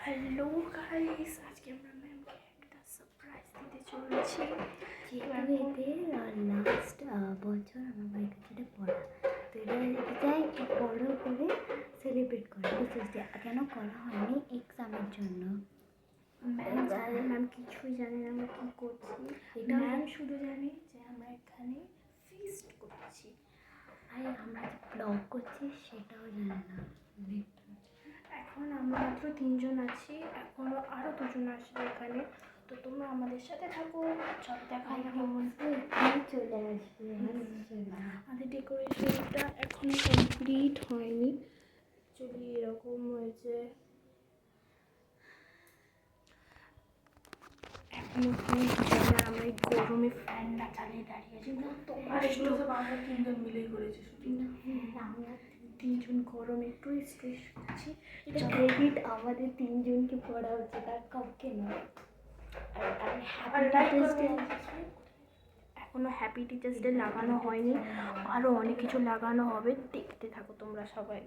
Hello guys, আজকে আমরা ম্যামকে একটা সারপ্রাইজ দিতে চলেছি। যেহেতু লাস্ট বছর আমার ভাইয়ের কাছে পড়া, তো এটা দেখতে চাই একটু বড় করে সেলিব্রেট করা। টিচার্স ডে কেন করা হয়নি? এক্সামের জন্য। ম্যাম কিছুই জানে না আমরা কী করছি। ম্যাম শুধু জানে যে আমরা এখানে ফিস্ট করছি, আর আমরা যে ব্লগ করছি সেটাও জানে না। এখন আমরা মাত্র 3 জন আছি, এখনও আরও 2 জন আসবে এখানে। তো তোমরা আমাদের সাথে থাকো, সব দেখা কেমন চলে আসবে। আমাদের ডেকোরেশনটা এখনও কমপ্লিট হয়নি, অ্যাকচুয়ালি এরকম হয়েছে। এখনো আমরা এই গরমে ফ্যানটা চালিয়ে দাঁড়িয়ে আছি। আমরা 3জন মিলেই করেছি শুটিং। আমরা 3 জন গরমে একটু স্ট্রেস করছি। এটা ক্রেডিট আমাদের 3জনকে পড়া হচ্ছে, তার কাউকে নয়। এখনো হ্যাপি টিচার্স ডে লাগানো হয়নি, আরও অনেক কিছু লাগানো হবে, দেখতে থাকো তোমরা সবাই।